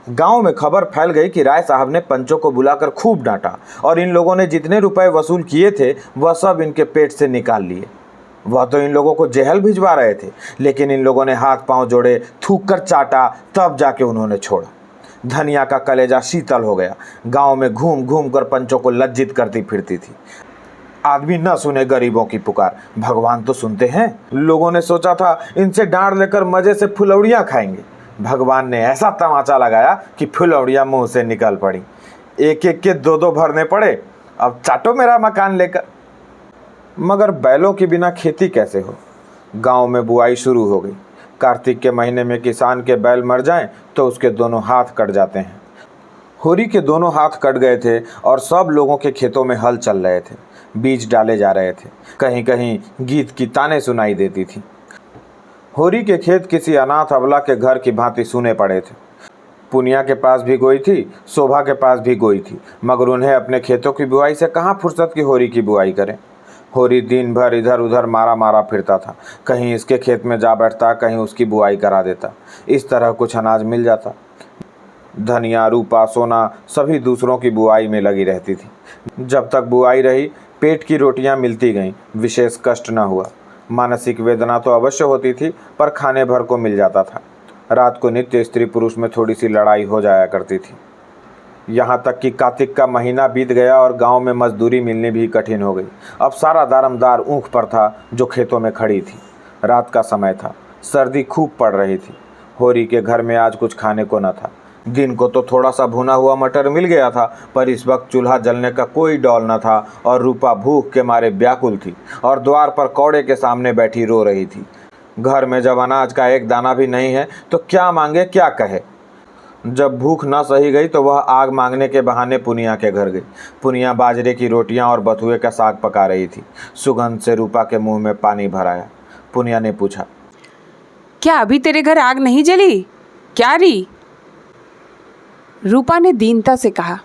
गांव में खबर फैल गई कि राय साहब ने पंचों को बुलाकर खूब डांटा और इन लोगों ने जितने रुपए वसूल किए थे वह सब इनके पेट से निकाल लिए। वह तो इन लोगों को जेल भिजवा रहे थे, लेकिन इन लोगों ने हाथ पांव जोड़े, थूक कर चाटा, तब जाके उन्होंने छोड़ा। धनिया का कलेजा शीतल हो गया। गांव में घूम घूम कर पंचों को लज्जित करती फिरती थी। आदमी न सुने गरीबों की पुकार, भगवान तो सुनते हैं। लोगों ने सोचा था इनसे डांट लेकर मजे से फुलौड़ियाँ खाएंगे। भगवान ने ऐसा तमाचा लगाया कि फुलौड़ियाँ मुंह से निकल पड़ी। एक एक के दो दो भरने पड़े। अब चाटो मेरा मकान लेकर। मगर बैलों के बिना खेती कैसे हो। गांव में बुआई शुरू हो गई। कार्तिक के महीने में किसान के बैल मर जाएं तो उसके दोनों हाथ कट जाते हैं। होरी के दोनों हाथ कट गए थे और सब लोगों के खेतों में हल चल रहे थे, बीज डाले जा रहे थे। कहीं कहीं गीत की ताने सुनाई देती थी। होरी के खेत किसी अनाथ अबला के घर की भांति सूने पड़े थे। पुनिया के पास भी गोई थी, शोभा के पास भी गोई थी, मगर उन्हें अपने खेतों की बुआई से कहाँ फुर्सत की होरी की बुआई करें। होरी दिन भर इधर उधर मारा मारा फिरता था। कहीं इसके खेत में जा बैठता, कहीं उसकी बुआई करा देता। इस तरह कुछ अनाज मिल जाता। धनिया, रूपा, सोना सभी दूसरों की बुआई में लगी रहती थी। जब तक बुआई रही पेट की रोटियां मिलती गईं, विशेष कष्ट न हुआ। मानसिक वेदना तो अवश्य होती थी, पर खाने भर को मिल जाता था। रात को नित्य स्त्री पुरुष में थोड़ी सी लड़ाई हो जाया करती थी। यहाँ तक कि कार्तिक का महीना बीत गया और गांव में मजदूरी मिलनी भी कठिन हो गई। अब सारा दारमदार ऊँख पर था जो खेतों में खड़ी थी। रात का समय था, सर्दी खूब पड़ रही थी। होरी के घर में आज कुछ खाने को न था। दिन को तो थोड़ा सा भुना हुआ मटर मिल गया था, पर इस वक्त चूल्हा जलने का कोई डौल न था और रूपा भूख के मारे व्याकुल थी और द्वार पर कौड़े के सामने बैठी रो रही थी। घर में जब अनाज का एक दाना भी नहीं है तो क्या मांगे क्या कहे। जब भूख न सही गई तो वह आग मांगने के बहाने पुनिया के घर गई। पुनिया बाजरे की रोटियां और बथुए का साग पका रही थी। सुगंध से रूपा के मुंह में पानी भर आया। पुनिया ने पूछा, क्या अभी तेरे घर आग नहीं जली क्या री? रूपा ने दीनता से कहा,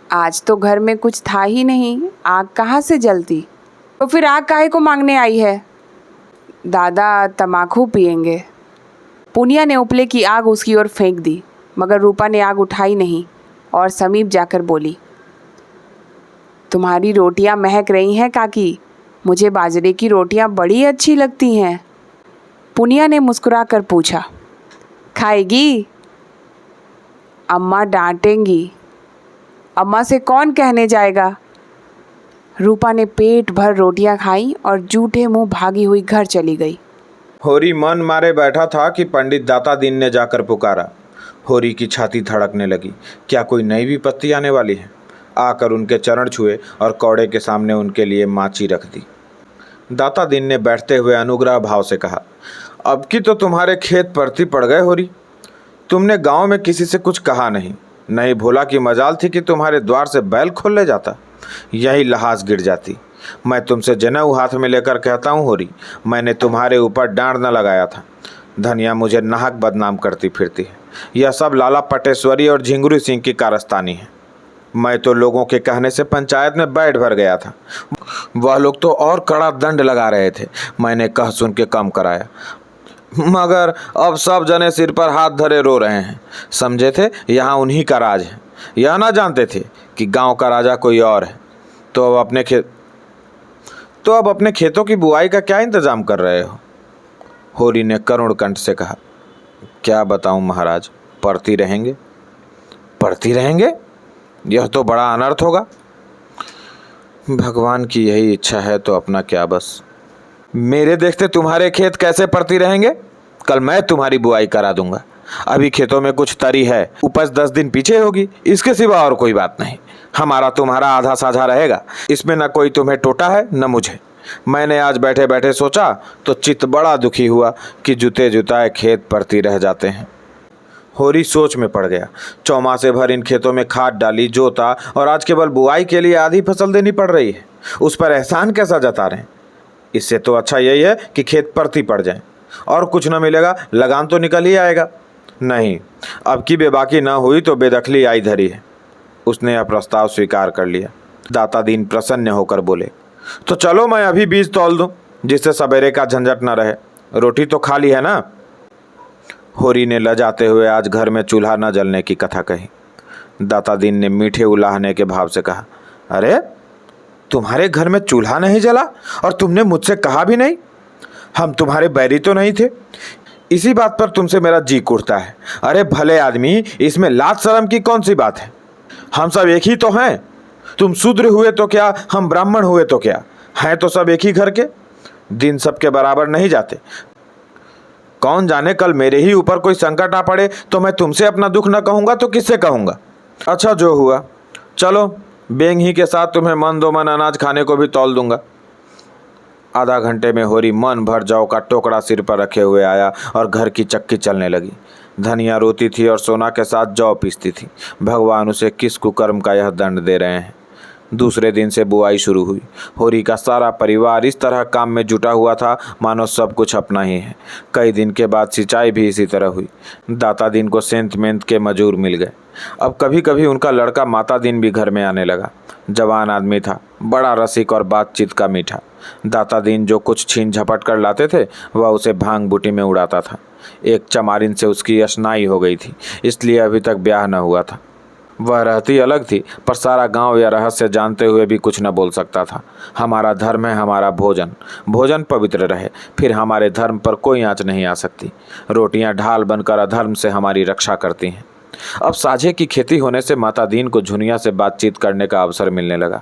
आज तो घर में कुछ था ही नहीं, आग कहाँ से जलती? तो फिर आग काहे को मांगने आई है? दादा तमाकू पिएंगे। पुनिया ने उपले की आग उसकी ओर फेंक दी, मगर रूपा ने आग उठाई नहीं और समीप जाकर बोली, तुम्हारी रोटियां महक रही हैं काकी, मुझे बाजरे की रोटियां बड़ी अच्छी लगती हैं। पुनिया ने मुस्कुराकर पूछा, खाएगी? अम्मा डांटेंगी। अम्मा से कौन कहने जाएगा? रूपा ने पेट भर रोटियां खाई और जूठे मुंह भागी हुई घर चली गई। होरी मन मारे बैठा था कि पंडित दाता दीन ने जाकर पुकारा। होरी की छाती धड़कने लगी। क्या कोई नई विपत्ति आने वाली है? आकर उनके चरण छुए और कौड़े के सामने उनके लिए माची रख दी। दाता दीन ने बैठते हुए अनुग्रह भाव से कहा, अब की तो तुम्हारे खेत परती पड़ गए होरी। तुमने गांव में किसी से कुछ कहा नहीं। नहीं भोला की मजाल थी कि तुम्हारे द्वार से बैल खोल ले जाता, यही लहास गिर जाती। मैं तुमसे जनेऊ हाथ में लेकर कहता हूँ होरी, मैंने तुम्हारे ऊपर डांड न लगाया था। धनिया मुझे नाहक बदनाम करती फिरती है। यह सब लाला पटेश्वरी और झिंगुरी सिंह की कारस्तानी है। मैं तो लोगों के कहने से पंचायत में बैठ भर गया था। वह लोग तो और कड़ा दंड लगा रहे थे। मैंने कह सुन के कम कराया, मगर अब सब जने सिर पर हाथ धरे रो रहे हैं। समझे थे यहाँ उन्हीं का राज है। यह ना जानते थे कि गांव का राजा कोई और है। तो अब अपने खेतों की बुआई का क्या इंतजाम कर रहे हो? होरी ने करुण कंठ से कहा, क्या बताऊं महाराज, पढ़ती रहेंगे। पढ़ती रहेंगे? यह तो बड़ा अनर्थ होगा। भगवान की यही इच्छा है तो अपना क्या बस। मेरे देखते तुम्हारे खेत कैसे पड़ती रहेंगे? कल मैं तुम्हारी बुआई करा दूंगा। अभी खेतों में कुछ तरी है, उपज 10 दिन पीछे होगी, इसके सिवा और कोई बात नहीं। हमारा तुम्हारा आधा साझा रहेगा, इसमें न कोई तुम्हें टोटा है न मुझे। मैंने आज बैठे बैठे सोचा तो चित्त बड़ा दुखी हुआ कि जुते जुताए खेत पड़ती रह जाते हैं। होरी सोच में पड़ गया। चौमासे भर इन खेतों में खाद डाली, जोता, और आज केवल बुआई के लिए आधी फसल देनी पड़ रही है। उस पर एहसान कैसा जता रहे हैं? इससे तो अच्छा यही है कि खेत परती पड़ जाए और कुछ न मिलेगा, लगान तो निकल ही आएगा। नहीं, अब की बेबाकी ना हुई तो बेदखली आई धरी है। उसने यह प्रस्ताव स्वीकार कर लिया। दाता दीन प्रसन्न होकर बोले, तो चलो मैं अभी बीज तौल दूं, जिससे सवेरे का झंझट न रहे। रोटी तो खाली है ना? होरी ने लजाते हुए आज घर में चूल्हा न जलने की कथा कही। दाता दीन ने मीठे उलाहने के भाव से कहा, अरे तुम्हारे घर में चूल्हा नहीं जला और तुमने मुझसे कहा भी नहीं? हम तुम्हारे बैरी तो नहीं थे? इसी बात पर तुमसे मेरा जी उठता है। अरे भले आदमी, इसमें लाज शर्म की कौन सी बात है? हम सब एक ही तो हैं। तुम शूद्र हुए तो क्या, हम ब्राह्मण हुए तो क्या, हैं तो सब एक ही घर के। दिन सबके बराबर नहीं जाते। कौन जाने कल मेरे ही ऊपर कोई संकट आ पड़े तो मैं तुमसे अपना दुख न कहूँगा तो किससे कहूँगा? अच्छा जो हुआ, चलो बेंग ही के साथ तुम्हें मन दो मन अनाज खाने को भी तौल दूंगा। आधा घंटे में होरी मन भर जौ का टोकरा सिर पर रखे हुए आया और घर की चक्की चलने लगी। धनिया रोती थी और सोना के साथ जौ पीसती थी। भगवान उसे किस कुकर्म का यह दंड दे रहे हैं। दूसरे दिन से बुआई शुरू हुई। होरी का सारा परिवार इस तरह काम में जुटा हुआ था मानो सब कुछ अपना ही है। कई दिन के बाद सिंचाई भी इसी तरह हुई। दाता दिन को सेंध मेंध के मजूर मिल गए। अब कभी कभी उनका लड़का माता दिन भी घर में आने लगा। जवान आदमी था, बड़ा रसिक और बातचीत का मीठा। दाता दिन जो कुछ छीन झपट कर लाते थे वह उसे भांग बूटी में उड़ाता था। एक चमारिन से उसकी अशनाई हो गई थी, इसलिए अभी तक ब्याह न हुआ था। वह रहती अलग थी, पर सारा गांव यह रहस्य जानते हुए भी कुछ न बोल सकता था। हमारा धर्म है हमारा भोजन, भोजन पवित्र रहे, फिर हमारे धर्म पर कोई आँच नहीं आ सकती। रोटियां ढाल बनकर अधर्म से हमारी रक्षा करती हैं। अब साझे की खेती होने से माता दीन को झुनिया से बातचीत करने का अवसर मिलने लगा।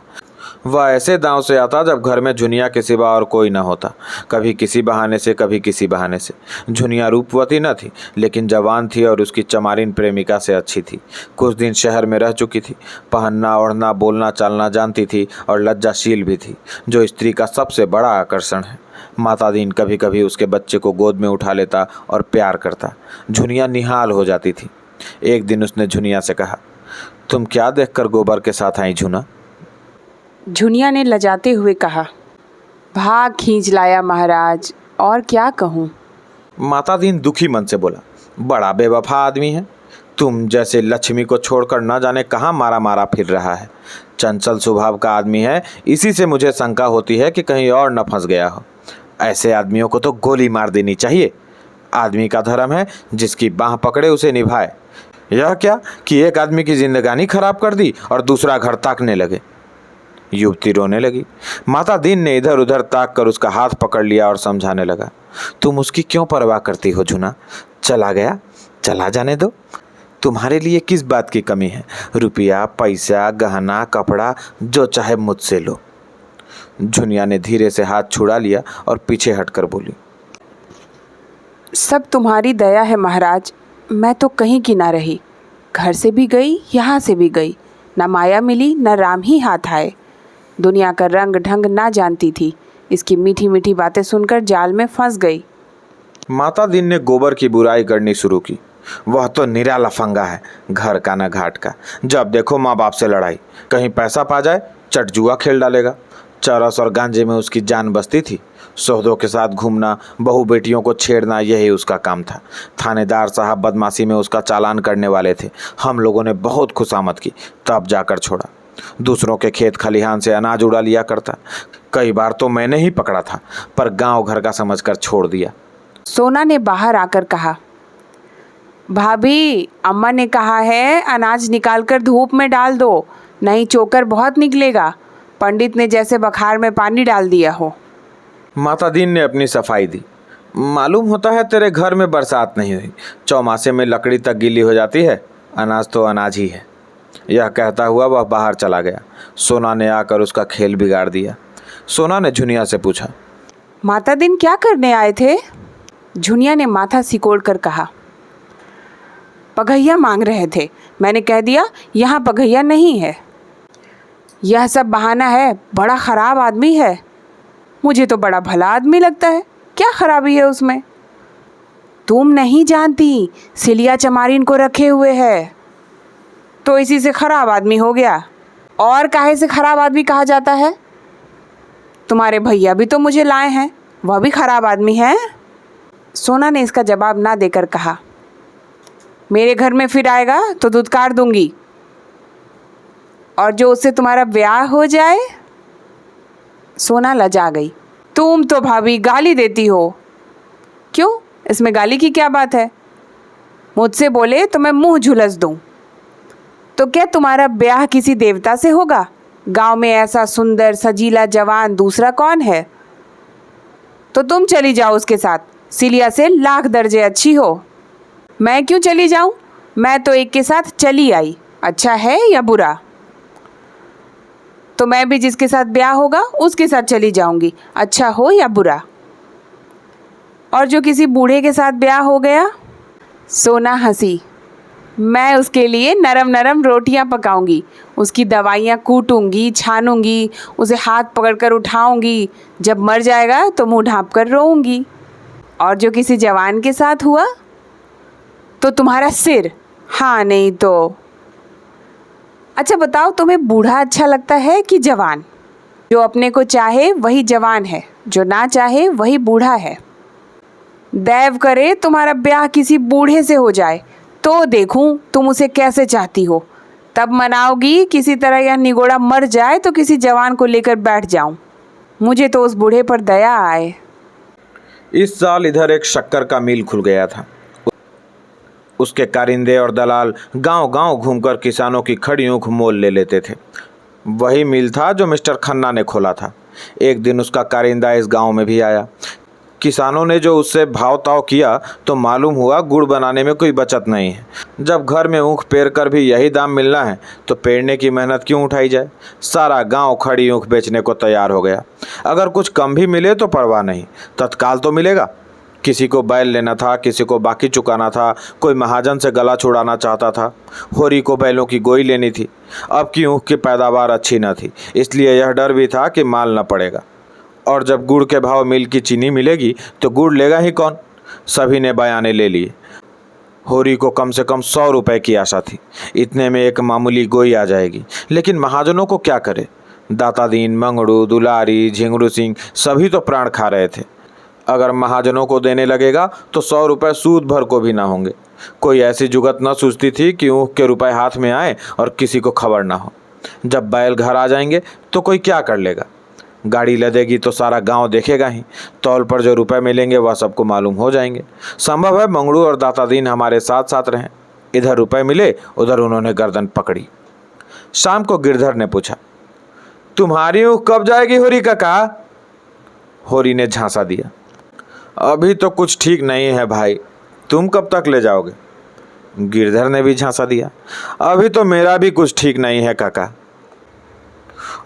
वह ऐसे गांव से आता जब घर में झुनिया के सिवा और कोई न होता। कभी किसी बहाने से, कभी किसी बहाने से। झुनिया रूपवती न थी, लेकिन जवान थी और उसकी चमारिन प्रेमिका से अच्छी थी। कुछ दिन शहर में रह चुकी थी। पहनना ओढ़ना बोलना चालना जानती थी और लज्जाशील भी थी, जो स्त्री का सबसे बड़ा आकर्षण है। माता दीन कभी कभी उसके बच्चे को गोद में उठा लेता और प्यार करता। झुनिया निहाल हो जाती थी। एक दिन उसने झुनिया से कहा, तुम क्या देखकर गोबर के साथ आई झुना? झुनिया ने लजाते हुए कहा, भाग खींच लाया महाराज, और क्या कहूँ। माता दीन दुखी मन से बोला, बड़ा बेवफा आदमी है। तुम जैसे लक्ष्मी को छोड़कर न जाने कहाँ मारा मारा फिर रहा है। चंचल स्वभाव का आदमी है, इसी से मुझे शंका होती है कि कहीं और न फंस गया हो। ऐसे आदमियों को तो गोली मार देनी चाहिए। आदमी का धर्म है जिसकी बाह पकड़े उसे निभाए। यह क्या कि एक आदमी की जिंदगानी खराब कर दी और दूसरा घर ताकने लगे। युवती रोने लगी। माता दीन ने इधर उधर ताक कर उसका हाथ पकड़ लिया और समझाने लगा, तुम उसकी क्यों परवाह करती हो झुना? चला गया, चला जाने दो। तुम्हारे लिए किस बात की कमी है? रुपया पैसा गहना कपड़ा जो चाहे मुझसे लो। झुनिया ने धीरे से हाथ छुड़ा लिया और पीछे हटकर बोली, सब तुम्हारी दया है महाराज। मैं तो कहीं की ना रही, घर से भी गई, यहाँ से भी गई, ना माया मिली न राम ही हाथ आए। दुनिया का रंग ढंग ना जानती थी, इसकी मीठी मीठी बातें सुनकर जाल में फंस गई। माता दीन ने गोबर की बुराई करनी शुरू की। वह तो निरा लफंगा है, घर का न घाट का। जब देखो माँ बाप से लड़ाई, कहीं पैसा पा जाए चट जुआ खेल डालेगा। चरस और गांजे में उसकी जान बसती थी। सौदों के साथ घूमना, बहू बेटियों को छेड़ना, यही उसका काम था। थानेदार साहब बदमाशी में उसका चालान करने वाले थे। हम लोगों ने बहुत खुशामद की, तब जाकर छोड़ा। दूसरों के खेत खलिहान से अनाज उड़ा लिया करता। कई बार तो मैंने ही पकड़ा था, पर गांव घर का समझकर छोड़ दिया। सोना ने बाहर आकर कहा, भाभी अम्मा ने कहा है अनाज निकालकर धूप में डाल दो, नहीं चोकर बहुत निकलेगा। पंडित ने जैसे बखार में पानी डाल दिया हो। माता दीन ने अपनी सफाई दी। मालूम होता है तेरे घर में बरसात नहीं हुई, चौमासे में लकड़ी तक गीली हो जाती है, अनाज तो अनाज ही है। यह कहता हुआ वह बाहर चला गया। सोना ने आकर उसका खेल बिगाड़ दिया। सोना ने झुनिया से पूछा, माता दिन क्या करने आए थे? झुनिया ने माथा सिकोड़ कर कहा, पगहिया मांग रहे थे। मैंने कह दिया यहाँ पगहिया नहीं है। यह सब बहाना है, बड़ा खराब आदमी है। मुझे तो बड़ा भला आदमी लगता है, क्या खराबी है उसमें? तुम नहीं जानती, सिलिया चमारिन को रखे हुए है, तो इसी से खराब आदमी हो गया। और काहे से खराब आदमी कहा जाता है? तुम्हारे भैया भी तो मुझे लाए हैं, वह भी खराब आदमी है। सोना ने इसका जवाब ना देकर कहा, मेरे घर में फिर आएगा तो धुतकार दूंगी, और जो उससे तुम्हारा ब्याह हो जाए। सोना लजा गई। तुम तो भाभी गाली देती हो। क्यों, इसमें गाली की क्या बात है? मुझसे बोले तो मैं मुंह झुलस दूं। तो क्या तुम्हारा ब्याह किसी देवता से होगा? गांव में ऐसा सुंदर सजीला जवान दूसरा कौन है? तो तुम चली जाओ उसके साथ, सिलिया से लाख दर्जे अच्छी हो। मैं क्यों चली जाऊं? मैं तो एक के साथ चली आई, अच्छा है या बुरा? तो मैं भी जिसके साथ ब्याह होगा उसके साथ चली जाऊंगी, अच्छा हो या बुरा। और जो किसी बूढ़े के साथ ब्याह हो गया? सोना हंसी। मैं उसके लिए नरम नरम रोटियां पकाऊंगी, उसकी दवाइयाँ कूटूंगी, छानूंगी, उसे हाथ पकड़कर उठाऊंगी, जब मर जाएगा तो मुंह ढाँप कर रोऊंगी। और जो किसी जवान के साथ हुआ तो तुम्हारा सिर, हाँ नहीं तो। अच्छा बताओ, तुम्हें बूढ़ा अच्छा लगता है कि जवान? जो अपने को चाहे वही जवान है, जो ना चाहे वही बूढ़ा है। दैव करे तुम्हारा ब्याह किसी बूढ़े से हो जाए तो देखूं तुम उसे कैसे चाहती हो, तब मनाओगी किसी तरह यह निगोड़ा मर जाए तो किसी जवान को लेकर बैठ जाऊं। मुझे तो उस बूढ़े पर दया आए। इस साल इधर एक शक्कर का मिल खुल गया था। उसके कारिंदे और दलाल गांव-गांव घूमकर किसानों की खड़ी ऊख मोल ले लेते थे। वही मिल था जो मिस्टर खन्ना ने खोला था। एक दिन उसका कारिंदा इस गांव में भी आया। किसानों ने जो उससे भाव ताव किया तो मालूम हुआ गुड़ बनाने में कोई बचत नहीं है। जब घर में ऊख पेर कर भी यही दाम मिलना है तो पेरने की मेहनत क्यों उठाई जाए। सारा गांव खड़ी ऊख बेचने को तैयार हो गया। अगर कुछ कम भी मिले तो परवाह नहीं, तत्काल तो मिलेगा। किसी को बैल लेना था, किसी को बाकी चुकाना था, कोई महाजन से गला छुड़ाना चाहता था। होरी को बैलों की गोई लेनी थी। अब की ऊख की पैदावार अच्छी न थी, इसलिए यह डर भी था कि माल न पड़ेगा। और जब गुड़ के भाव मिल की चीनी मिलेगी तो गुड़ लेगा ही कौन। सभी ने बयाने ले लिए। होरी को कम से कम 100 रुपए की आशा थी। इतने में एक मामूली गोई आ जाएगी। लेकिन महाजनों को क्या करे। दाता दीन, मंगड़ू, दुलारी, झिंगरू सिंह सभी तो प्राण खा रहे थे। अगर महाजनों को देने लगेगा तो 100 रुपये सूद भर को भी ना होंगे। कोई ऐसी जुगत न सूझती थी कि ऊँख के रुपए हाथ में आए और किसी को खबर ना हो। जब बैल घर आ जाएंगे तो कोई क्या कर लेगा। गाड़ी लदेगी तो सारा गांव देखेगा ही। तौल पर जो रुपए मिलेंगे वह सबको मालूम हो जाएंगे। संभव है मंगड़ू और दाता दीन हमारे साथ साथ रहें। इधर रुपए मिले, उधर उन्होंने गर्दन पकड़ी। शाम को गिरधर ने पूछा, तुम्हारी ऊँख कब जाएगी होरी काका? होरी ने झांसा दिया, अभी तो कुछ ठीक नहीं है भाई, तुम कब तक ले जाओगे? गिरधर ने भी झांसा दिया, अभी तो मेरा भी कुछ ठीक नहीं है काका।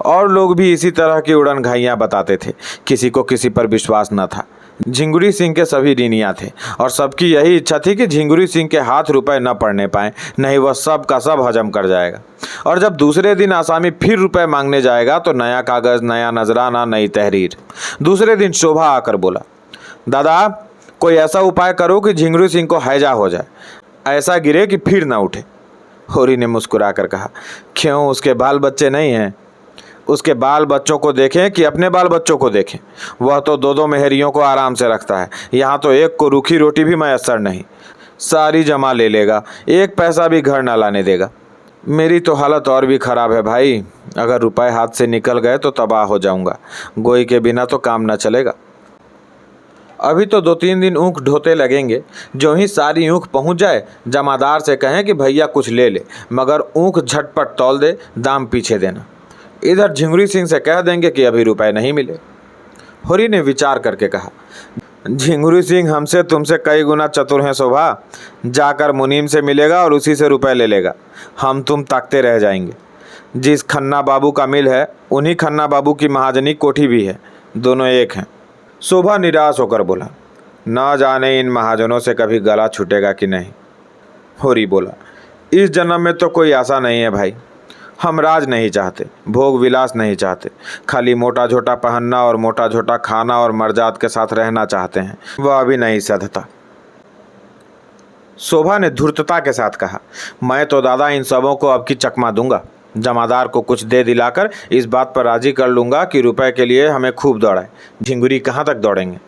और लोग भी इसी तरह की उड़न घाइयाँ बताते थे। किसी को किसी पर विश्वास न था। झिंगुरी सिंह के सभी ऋणिया थे और सबकी यही इच्छा थी कि झिंगुरी सिंह के हाथ रुपए न पड़ने पाए, नहीं वह सब का सब हजम कर जाएगा। और जब दूसरे दिन आसामी फिर रुपए मांगने जाएगा तो नया कागज़, नया नजराना, नई तहरीर। दूसरे दिन शोभा आकर बोला, दादा कोई ऐसा उपाय करो कि झिंगुरी सिंह को हैजा हो जाए, ऐसा गिरे कि फिर ना उठे। होरी ने मुस्कुरा कर कहा, क्यों, उसके बाल बच्चे नहीं हैं? उसके बाल बच्चों को देखें कि अपने बाल बच्चों को देखें। वह तो 2-2 मेहरियों को आराम से रखता है, यहाँ तो एक को रूखी रोटी भी मैसर नहीं। सारी जमा ले लेगा, एक पैसा भी घर ना लाने देगा। मेरी तो हालत और भी ख़राब है भाई, अगर रुपए हाथ से निकल गए तो तबाह हो जाऊँगा। गोई के बिना तो काम न चलेगा। अभी तो 2-3 दिन ऊँख ढोते लगेंगे। जो ही सारी ऊँख पहुँच जाए जमादार से कहें कि भैया कुछ ले ले, मगर ऊँख झटपट तौल दे, दाम पीछे देना। इधर झिंगुरी सिंह से कह देंगे कि अभी रुपए नहीं मिले। होरी ने विचार करके कहा, झिंगुरी सिंह हमसे तुमसे कई गुना चतुर हैं शोभा। जाकर मुनीम से मिलेगा और उसी से रुपए ले लेगा। हम तुम ताकते रह जाएंगे। जिस खन्ना बाबू का मिल है उन्हीं खन्ना बाबू की महाजनी कोठी भी है, दोनों एक हैं। शोभा निराश होकर बोला, न जाने इन महाजनों से कभी गला छूटेगा कि नहीं। होरी बोला, इस जन्म में तो कोई आशा नहीं है भाई। हम राज नहीं चाहते, भोग विलास नहीं चाहते, खाली मोटा झोटा पहनना और मोटा झोटा खाना और मर्जाद के साथ रहना चाहते हैं। वह अभी नहीं सधता। शोभा ने धूर्तता के साथ कहा, मैं तो दादा इन सबों को अब की चकमा दूंगा। जमादार को कुछ दे दिलाकर इस बात पर राजी कर लूँगा कि रुपए के लिए हमें खूब दौड़ाए। झिंगुरी कहाँ तक दौड़ेंगे।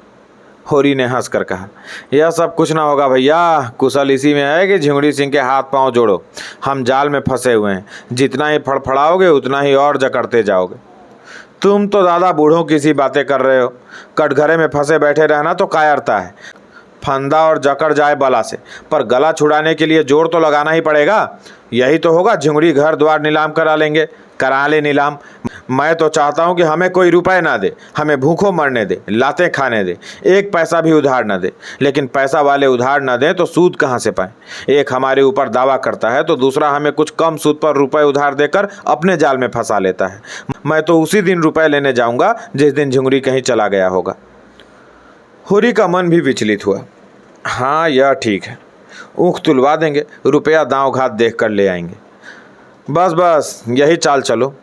होरी ने हंस कर कहा, यह सब कुछ ना होगा भैया। कुशल इसी में है कि झिंगुरी सिंह के हाथ पांव जोड़ो। हम जाल में फंसे हुए हैं, जितना ही फड़फड़ाओगे उतना ही और जकड़ते जाओगे। तुम तो दादा बूढ़ों की सी बातें कर रहे हो। कटघरे में फंसे बैठे रहना तो कायरता है। फंदा और जकड़ जाए बला से, पर गला छुड़ाने के लिए जोर तो लगाना ही पड़ेगा। यही तो होगा, झिंगुरी घर द्वार नीलाम करा ले नीलाम। मैं तो चाहता हूँ कि हमें कोई रुपए ना दे, हमें भूखों मरने दे, लातें खाने दे, एक पैसा भी उधार ना दे। लेकिन पैसा वाले उधार ना दें तो सूद कहाँ से पाएं? एक हमारे ऊपर दावा करता है तो दूसरा हमें कुछ कम सूद पर रुपए उधार देकर अपने जाल में फंसा लेता है। मैं तो उसी दिन रुपए लेने जाऊँगा जिस दिन झिंगुरी कहीं चला गया होगा। होरी का मन भी विचलित हुआ। हाँ, यह ठीक है, ऊँख तुलवा देंगे, रुपया दांव घात देख कर ले आएंगे। बस यही चाल चलो।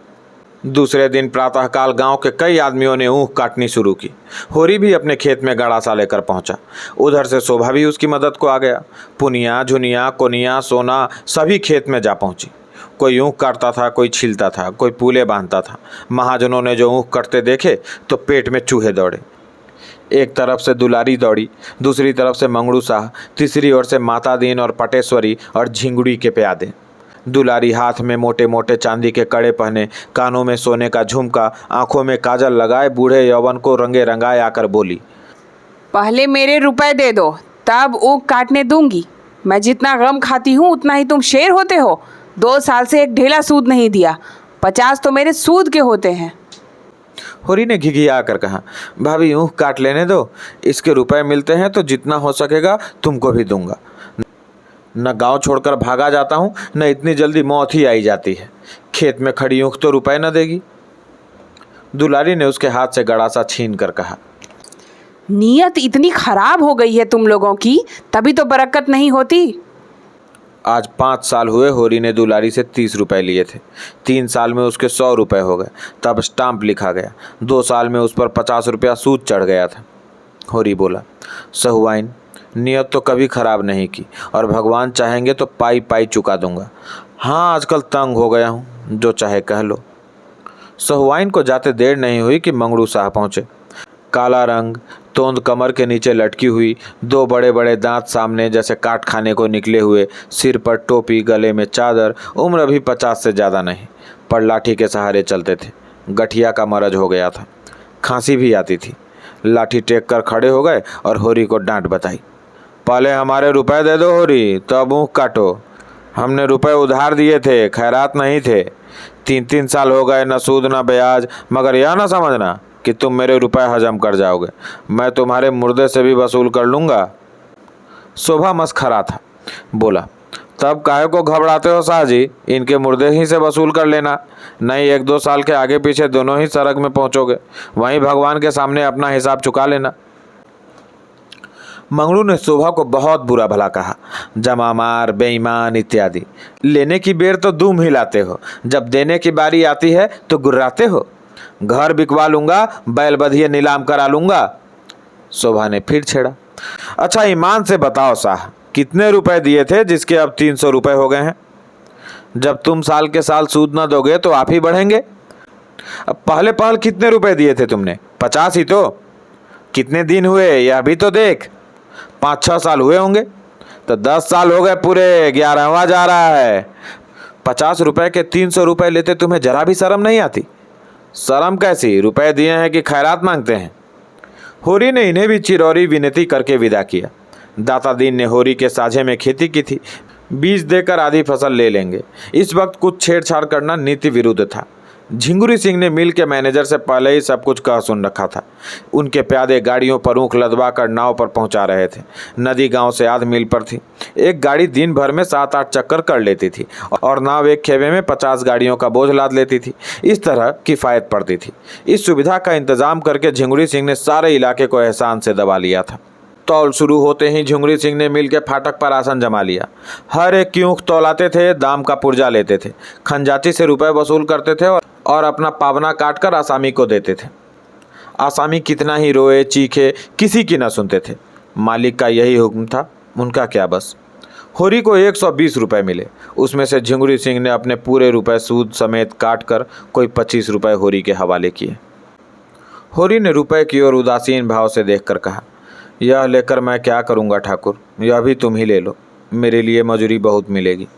दूसरे दिन प्रातःकाल गांव के कई आदमियों ने ऊँख काटनी शुरू की। होरी भी अपने खेत में गड़ासा लेकर पहुंचा। उधर से शोभा भी उसकी मदद को आ गया। पुनिया, झुनिया, कोनिया, सोना सभी खेत में जा पहुंची। कोई ऊँख काटता था, कोई छीलता था, कोई पूले बांधता था। महाजनों ने जो ऊँख कटते देखे तो पेट में चूहे दौड़े। एक तरफ से दुलारी दौड़ी, दूसरी तरफ से मंगड़ू शाह, तीसरी ओर से माता दीन और पटेश्वरी और झिंगुड़ी के प्यादे। दुलारी हाथ में मोटे मोटे चांदी के कड़े पहने, कानों में सोने का झुमका, आंखों में काजल लगाए बूढ़े यौवन को रंगे रंगाए आकर बोली, पहले मेरे रुपए दे दो, तब ऊँख काटने दूंगी। मैं जितना गम खाती हूँ उतना ही तुम शेर होते हो। 2 साल से एक ढेला सूद नहीं दिया, 50 तो मेरे सूद के होते हैं। होरी ने घिघिया कर कहा, भाभी ऊँख काट लेने दो, इसके रुपए मिलते हैं तो जितना हो सकेगा तुमको भी दूंगा। न गांव छोड़कर भागा जाता हूँ, न इतनी जल्दी मौत ही आई जाती है। खेत में खड़ी ऊँख तो रुपए न देगी। दुलारी ने उसके हाथ से गड़ासा छीन कर कहा, नीयत इतनी खराब हो गई है तुम लोगों की, तभी तो बरकत नहीं होती। आज 5 साल हुए होरी ने दुलारी से 30 रुपए लिए थे। 3 साल में उसके 100 रुपए हो गए, तब स्टाम्प लिखा गया। 2 साल में उस पर 50 रुपया सूद चढ़ गया था। होरी बोला, सहुआइन, नियत तो कभी खराब नहीं की, और भगवान चाहेंगे तो पाई पाई चुका दूंगा। हाँ, आजकल तंग हो गया हूँ, जो चाहे कह लो। सहुआइन को जाते देर नहीं हुई कि मंगड़ू शाह पहुँचे। काला रंग, तोंद कमर के नीचे लटकी हुई, 2 बड़े बड़े दांत सामने जैसे काट खाने को निकले हुए, सिर पर टोपी, गले में चादर, उम्र अभी 50 से ज़्यादा नहीं, पर लाठी के सहारे चलते थे। गठिया का मरज हो गया था, खांसी भी आती थी। लाठी टेक कर खड़े हो गए और होरी को डांट बताई, पहले हमारे रुपए दे दो होरी, तब ऊँख काटो। हमने रुपए उधार दिए थे, खैरात नहीं थे। 3-3 साल हो गए, न सूद न ब्याज, मगर यह ना समझना कि तुम मेरे रुपए हजम कर जाओगे। मैं तुम्हारे मुर्दे से भी वसूल कर लूँगा। शोभा मस्खरा था, बोला, तब काहे को घबराते हो शाहजी, इनके मुर्दे ही से वसूल कर लेना। नहीं, 1-2 साल के आगे पीछे दोनों ही सड़क में पहुँचोगे, वहीं भगवान के सामने अपना हिसाब चुका लेना। मंगड़ू ने शोभा को बहुत बुरा भला कहा, जमामार, बेईमान इत्यादि। लेने की बेर तो दुम हिलाते हो, जब देने की बारी आती है तो गुर्राते हो। घर बिकवा लूंगा, बैल बधिये नीलाम करा लूंगा। शोभा ने फिर छेड़ा, अच्छा ईमान से बताओ साह, कितने रुपए दिए थे जिसके अब 300 रुपए हो गए हैं? जब तुम साल के साल सूद न दोगे तो आप ही बढ़ेंगे। अब पहले पहल कितने रुपए दिए थे तुमने? 50 ही तो। कितने दिन हुए यह भी तो देख। 5-6 साल हुए होंगे, तो 10 साल हो गए पूरे, 11वां जा रहा है। 50 रुपए के 300 रुपए लेते तुम्हें जरा भी शर्म नहीं आती? शर्म कैसी, रुपए दिए हैं कि खैरात मांगते हैं? होरी ने इन्हें भी चिरौरी विनती करके विदा किया। दाता दीन ने होरी के साझे में खेती की थी, बीज देकर आधी फसल ले लेंगे। इस वक्त कुछ छेड़छाड़ करना नीति विरुद्ध था। झिंगुरी सिंह ने मिल के मैनेजर से पहले ही सब कुछ कह सुन रखा था। उनके प्यादे गाड़ियों पर ऊँख लदवा कर नाव पर पहुंचा रहे थे। नदी गांव से आध मील पर थी। एक गाड़ी दिन भर में 7-8 चक्कर कर लेती थी और नाव एक खेवे में 50 गाड़ियों का बोझ लाद लेती थी। इस तरह किफ़ायत पड़ती थी। इस सुविधा का इंतजाम करके झिंगुरी सिंह ने सारे इलाके को एहसान से दबा लिया था। तौल शुरू होते ही झिंगुरी सिंह ने मिल के फाटक पर आसन जमा लिया। हर एक की ऊँख तौलाते थे, दाम का पुर्जा लेते थे, खंजाची से रुपए वसूल करते थे और अपना पावना काट कर आसामी को देते थे। आसामी कितना ही रोए चीखे, किसी की न सुनते थे। मालिक का यही हुक्म था, उनका क्या बस। होरी को 120 रुपए मिले। उसमें से झिंगुरी सिंह ने अपने पूरे रुपए सूद समेत काट कर कोई 25 रुपए होरी के हवाले किए। होरी ने रुपए की ओर उदासीन भाव से देखकर कहा, यह लेकर मैं क्या करूँगा ठाकुर, यह भी तुम ही ले लो, मेरे लिए मजूरी बहुत मिलेगी।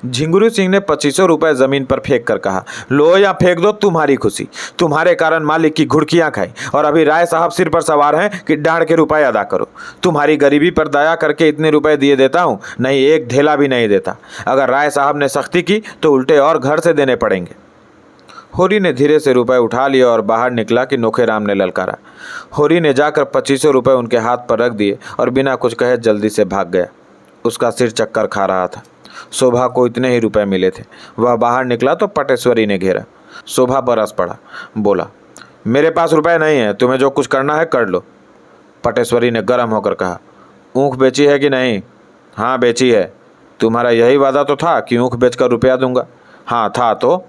झिंगुरू सिंह ने 2500 रुपए जमीन पर फेंक कर कहा, लो या फेंक दो, तुम्हारी खुशी। तुम्हारे कारण मालिक की घुड़कियां खाई और अभी राय साहब सिर पर सवार हैं कि डांड के रुपए अदा करो। तुम्हारी गरीबी पर दया करके इतने रुपए दिए देता हूं, नहीं एक धेला भी नहीं देता। अगर राय साहब ने सख्ती की तो उल्टे और घर से देने पड़ेंगे। होरी ने धीरे से रुपए उठा लिया और बाहर निकला कि नोखेराम ने ललकारा। होरी ने जाकर 2500 रुपए उनके हाथ पर रख दिए और बिना कुछ कहे जल्दी से भाग गया। उसका सिर चक्कर खा रहा था। शोभा को इतने ही रुपए मिले थे। वह बाहर निकला तो पटेश्वरी ने घेरा। शोभा बरस पड़ा, बोला, मेरे पास रुपए नहीं है, तुम्हें जो कुछ करना है कर लो। पटेश्वरी ने गर्म होकर कहा, ऊँख बेची है कि नहीं? हाँ बेची है। तुम्हारा यही वादा तो था कि ऊँख बेचकर रुपया दूंगा। हाँ था, तो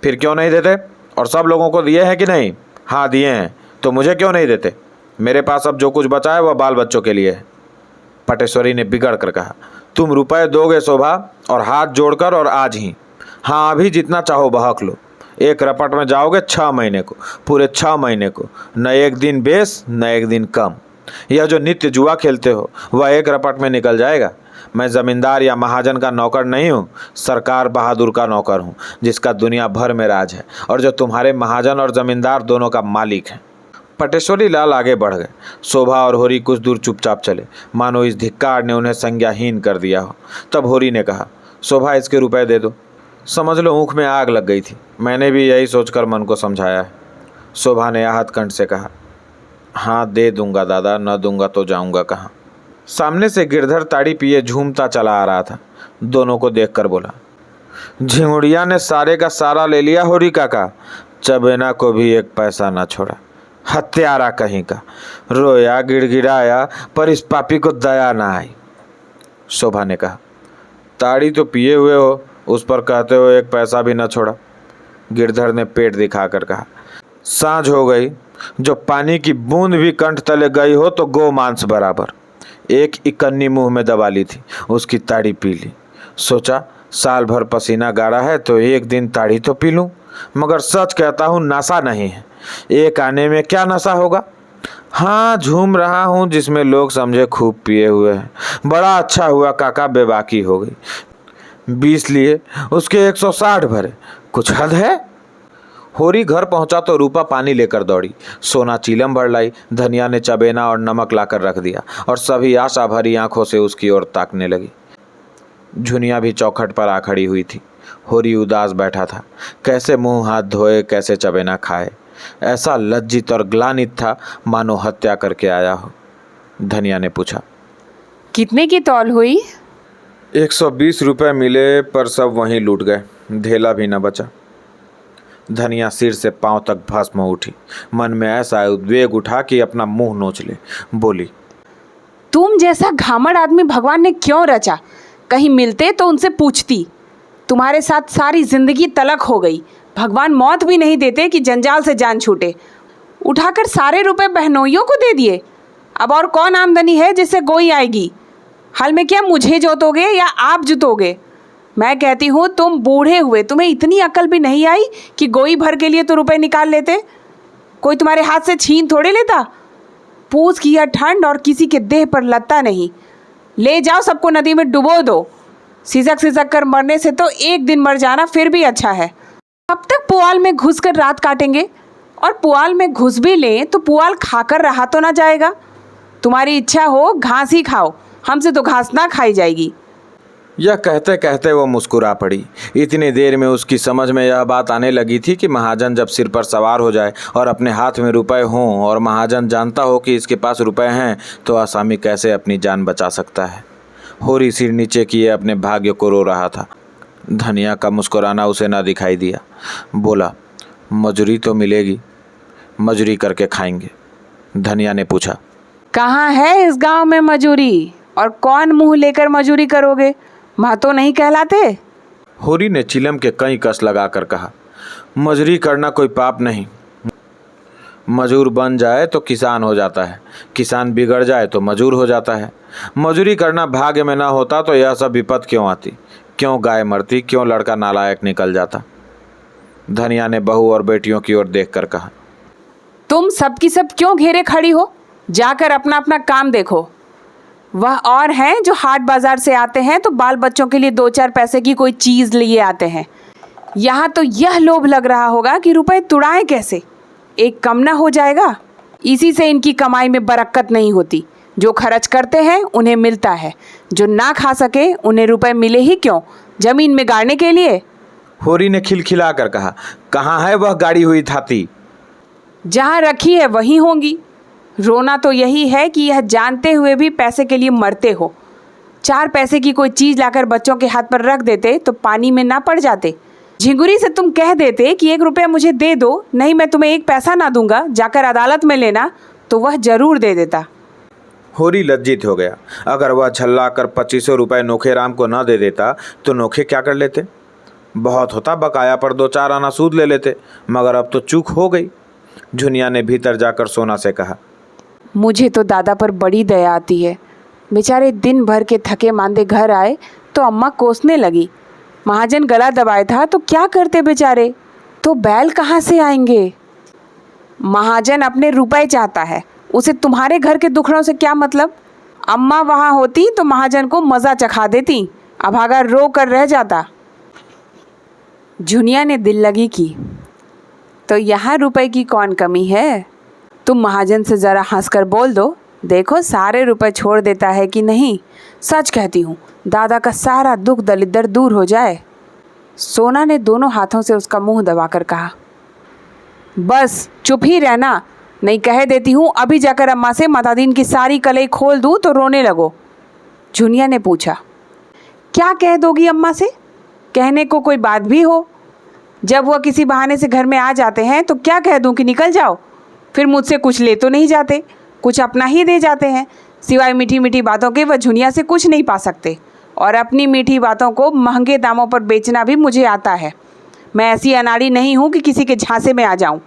फिर क्यों नहीं देते? और सब लोगों को दिए हैं कि नहीं? हाँ दिए हैं। तो मुझे क्यों नहीं देते? मेरे पास अब जो कुछ बचा है वह बाल बच्चों के लिए है। पटेश्वरी ने बिगड़ कर कहा, तुम रुपए दोगे शोभा, और हाथ जोड़कर, और आज ही। हाँ अभी जितना चाहो बहक लो। एक रपट में जाओगे 6 महीने को, पूरे 6 महीने को, न एक दिन बेस न एक दिन कम। यह जो नित्य जुआ खेलते हो वह एक रपट में निकल जाएगा। मैं जमींदार या महाजन का नौकर नहीं हूँ, सरकार बहादुर का नौकर हूँ, जिसका दुनिया भर में राज है और जो तुम्हारे महाजन और जमींदार दोनों का मालिक है। पटेश्वरी लाल आगे बढ़ गए। शोभा और होरी कुछ दूर चुपचाप चले, मानो इस धिक्कार ने उन्हें संज्ञाहीन कर दिया हो। तब होरी ने कहा, शोभा इसके रुपए दे दो। समझ लो ऊँख में आग लग गई थी। मैंने भी यही सोचकर मन को समझाया है। शोभा ने आहत कंठ से कहा, हाँ दे दूंगा दादा, न दूंगा तो जाऊंगा कहाँ। सामने से गिरधर ताड़ी पिए झूमता चला आ रहा था। दोनों को देखकर बोला, झिंगुड़िया ने सारे का सारा ले लिया होरी काका, चबेना को भी एक पैसा ना छोड़ा। हत्यारा कहीं का, रोया गिड़गिड़ाया पर इस पापी को दया ना आई। शोभा ने कहा, ताड़ी तो पिए हुए हो, उस पर कहते हो एक पैसा भी न छोड़ा। गिरधर ने पेट दिखाकर कहा, सांझ हो गई, जो पानी की बूंद भी कंठ तले गई हो तो गो मांस बराबर। एक इकन्नी मुंह में दबा ली थी, उसकी ताड़ी पी ली। सोचा साल भर पसीना गाड़ा है तो एक दिन ताड़ी तो पी लूं, मगर सच कहता हूँ नशा नहीं है। एक आने में क्या नशा होगा? हाँ झूम रहा हूँ जिसमें लोग समझे खूब पिए हुए हैं। बड़ा अच्छा हुआ काका बेबाकी हो गई। 20 लिए, उसके 160 भरे, कुछ हद है। होरी घर पहुंचा तो रूपा पानी लेकर दौड़ी। सोना चीलम भर लाई। धनिया ने चबेना और नमक लाकर रख दिया और सभी आशा भरी आंखों से उसकी ओर ताकने लगी। झुनिया भी चौखट पर आ खड़ी हुई थी। होरी उदास बैठा था। कैसे मुंह हाथ धोए, कैसे चबेना खाए। ऐसा लज्जित और ग्लानित था मानो हत्या करके आया हो। धनिया ने पूछा, कितने की तौल हुई? 120 रुपए मिले पर सब वहीं लूट गए, धेला भी न बचा। धनिया सिर से पांव तक भस्म उठी। मन में ऐसा उद्वेग उठा कि अपना मुंह नोच ले। बोली, तुम जैसा घामड़ आदमी भगवान ने क्यों रचा? कहीं मिलते तो उनसे पूछती। तुम्हारे साथ सारी जिंदगी तलक हो गई। भगवान मौत भी नहीं देते कि जंजाल से जान छूटे। उठाकर सारे रुपए बहनोइयों को दे दिए। अब और कौन आमदनी है जिससे गोई आएगी? हाल में क्या मुझे जोतोगे या आप जुतोगे? मैं कहती हूँ तुम बूढ़े हुए, तुम्हें इतनी अकल भी नहीं आई कि गोई भर के लिए तो रुपए निकाल लेते। कोई तुम्हारे हाथ से छीन थोड़े लेता। पूछ की यह ठंड और किसी के देह पर लत्ता नहीं। ले जाओ सबको नदी में डुबो दो। सिसक सिसक कर मरने से तो एक दिन मर जाना फिर भी अच्छा है। कब तक पुआल में घुस कर रात काटेंगे? और पुआल में घुस भी लें तो पुआल खाकर रहा तो ना जाएगा। तुम्हारी इच्छा हो घास ही खाओ, हमसे तो घास ना खाई जाएगी। यह कहते कहते वो मुस्कुरा पड़ी। इतनी देर में उसकी समझ में यह बात आने लगी थी कि महाजन जब सिर पर सवार हो जाए और अपने हाथ में रुपए हों और महाजन जानता हो कि इसके पास रुपए हैं तो आसामी कैसे अपनी जान बचा सकता है। होरी सिर नीचे किए अपने भाग्य को रो रहा था। धनिया का मुस्कुराना उसे ना दिखाई दिया। बोला, मजूरी तो मिलेगी, मजूरी करके खाएंगे। धनिया ने पूछा, कहाँ है इस गांव में मजूरी? और कौन मुंह लेकर मजूरी करोगे? महतो नहीं कहलाते? होरी ने चिलम के कई कस लगाकर कहा, मजूरी करना कोई पाप नहीं। मजूर बन जाए तो किसान हो जाता है, किसान बिगड़ जाए तो मजूर हो जाता है। मजूरी करना भाग्य में ना होता तो यह सब विपत क्यों आती, क्यों गाय मरती, क्यों लड़का नालायक निकल जाता। धनिया ने बहू और बेटियों की ओर देखकर कहा, तुम सब की सब क्यों घेरे खड़ी हो? जाकर अपना अपना काम देखो। वह और हैं जो हाट बाजार से आते हैं तो बाल बच्चों के लिए 2-4 पैसे की कोई चीज़ लिए आते हैं। यहाँ तो यह लोभ लग रहा होगा कि रुपए तुड़ाएं कैसे, एक कम ना हो जाएगा। इसी से इनकी कमाई में बरकत नहीं होती। जो खर्च करते हैं उन्हें मिलता है, जो ना खा सके उन्हें रुपए मिले ही क्यों, जमीन में गाड़ने के लिए। होरी ने खिलखिला कर कहा, कहाँ है वह गाड़ी हुई थाती? जहाँ रखी है वहीं होंगी। रोना तो यही है कि यह जानते हुए भी पैसे के लिए मरते हो। 4 पैसे की कोई चीज़ लाकर बच्चों के हाथ पर रख देते तो पानी में ना पड़ जाते। झिंगुरी से तुम कह देते कि 1 रुपया मुझे दे दो, नहीं मैं तुम्हें 1 पैसा ना दूंगा, जाकर अदालत में लेना, तो वह जरूर दे देता। होरी लज्जित हो गया। अगर वह झल्ला कर 2500 रुपये नोखे राम को न दे देता तो नोखे क्या कर लेते? बहुत होता बकाया पर 2-4 आना सूद ले लेते, मगर अब तो चूक हो गई। झुनिया ने भीतर जाकर सोना से कहा, मुझे तो दादा पर बड़ी दया आती है। बेचारे दिन भर के थके मांदे घर आए तो अम्मा कोसने लगी। महाजन गला दबाए था तो क्या करते बेचारे, तो बैल कहाँ से आएंगे? महाजन अपने रुपए चाहता है, उसे तुम्हारे घर के दुखड़ों से क्या मतलब? अम्मा वहाँ होती तो महाजन को मज़ा चखा देती, अभागा रो कर रह जाता। झुनिया ने दिल लगी की, तो यहाँ रुपए की कौन कमी है? तुम महाजन से ज़रा हंसकर बोल दो, देखो सारे रुपए छोड़ देता है कि नहीं। सच कहती हूँ, दादा का सारा दुख दलिद्र दूर हो जाए। सोना ने दोनों हाथों से उसका मुंह दबाकर कहा, बस चुप ही रहना, नहीं कह देती हूँ अभी जाकर अम्मा से मतादीन की सारी कलई खोल दूँ तो रोने लगो। झुनिया ने पूछा, क्या कह दोगी अम्मा से? कहने को कोई बात भी हो? जब वह किसी बहाने से घर में आ जाते हैं तो क्या कह दूँ कि निकल जाओ? फिर मुझसे कुछ ले तो नहीं जाते, कुछ अपना ही दे जाते हैं। सिवाय मीठी मीठी बातों के वह झुनिया से कुछ नहीं पा सकते, और अपनी मीठी बातों को महंगे दामों पर बेचना भी मुझे आता है। मैं ऐसी अनाड़ी नहीं हूँ कि किसी के झांसे में आ जाऊँ।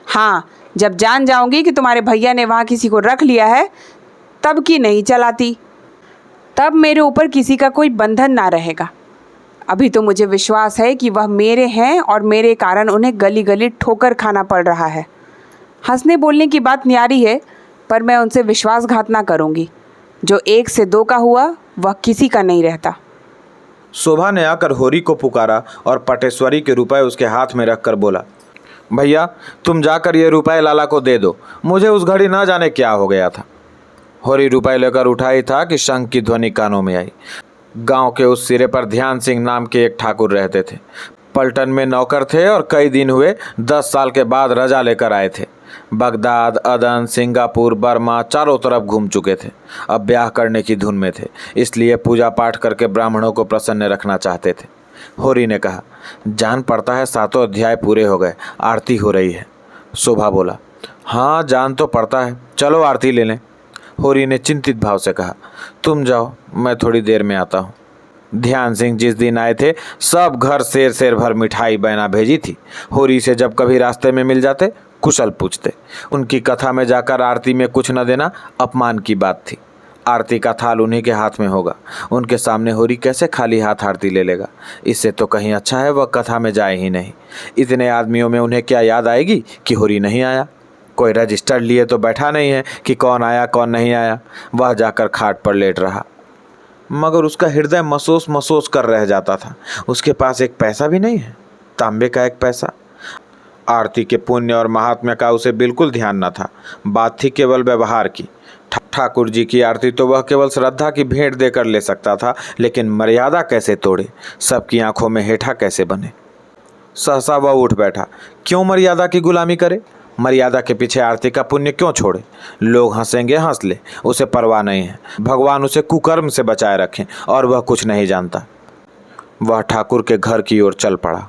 हाँ, जब जान जाऊँगी कि तुम्हारे भैया ने वहाँ किसी को रख लिया है तब की नहीं चलाती, तब मेरे ऊपर किसी का कोई बंधन ना रहेगा। अभी तो मुझे विश्वास है कि वह मेरे हैं और मेरे कारण उन्हें गली गली ठोकर खाना पड़ रहा है। हंसने बोलने की बात न्यारी है, पर मैं उनसे विश्वासघात ना करूँगी। जो 1 से 2 का हुआ वह किसी का नहीं रहता। शोभा ने आकर होरी को पुकारा और पटेश्वरी के रुपए उसके हाथ में रखकर बोला, भैया तुम जाकर ये रुपए लाला को दे दो, मुझे उस घड़ी ना जाने क्या हो गया था। होरी रुपए लेकर उठा ही था कि शंख की ध्वनि कानों में आई। गांव के उस सिरे पर ध्यान सिंह नाम के एक ठाकुर रहते थे। पलटन में नौकर थे और कई दिन हुए 10 साल के बाद रजा लेकर आए थे। बगदाद, अदन, सिंगापुर, बर्मा चारों तरफ घूम चुके थे। अब ब्याह करने की धुन में थे, इसलिए पूजा पाठ करके ब्राह्मणों को प्रसन्न रखना चाहते थे। होरी ने कहा, जान पड़ता है 7 अध्याय पूरे हो गए, आरती हो रही है। शोभा बोला, हाँ जान तो पड़ता है, चलो आरती ले लें। होरी ने चिंतित भाव से कहा, तुम जाओ, मैं थोड़ी देर में आता हूँ। ध्यान सिंह जिस दिन आए थे सब घर शेर शेर भर मिठाई बैना भेजी थी। होरी से जब कभी रास्ते में मिल जाते कुशल पूछते। उनकी कथा में जाकर आरती में कुछ न देना अपमान की बात थी। आरती का थाल उन्हीं के हाथ में होगा, उनके सामने होरी कैसे खाली हाथ आरती ले लेगा? इससे तो कहीं अच्छा है वह कथा में जाए ही नहीं। इतने आदमियों में उन्हें क्या याद आएगी कि होरी नहीं आया? कोई रजिस्टर लिए तो बैठा नहीं है कि कौन आया कौन नहीं आया। वह जाकर खाट पर लेट रहा, मगर उसका हृदय महसूस महसूस कर रह जाता था। उसके पास एक पैसा भी नहीं है, तांबे का एक पैसा। आरती के पुण्य और महात्म्य का उसे बिल्कुल ध्यान न था। बात थी केवल व्यवहार की। ठाकुर जी की आरती तो वह केवल श्रद्धा की भेंट देकर ले सकता था, लेकिन मर्यादा कैसे तोड़े, सबकी आंखों में हेठा कैसे बने। सहसा वह उठ बैठा। क्यों मर्यादा की गुलामी करे? मर्यादा के पीछे आरती का पुण्य क्यों छोड़े? लोग हंसेंगे, हंस ले, उसे परवाह नहीं है। भगवान उसे कुकर्म से बचाए रखें और वह कुछ नहीं जानता। वह ठाकुर के घर की ओर चल पड़ा।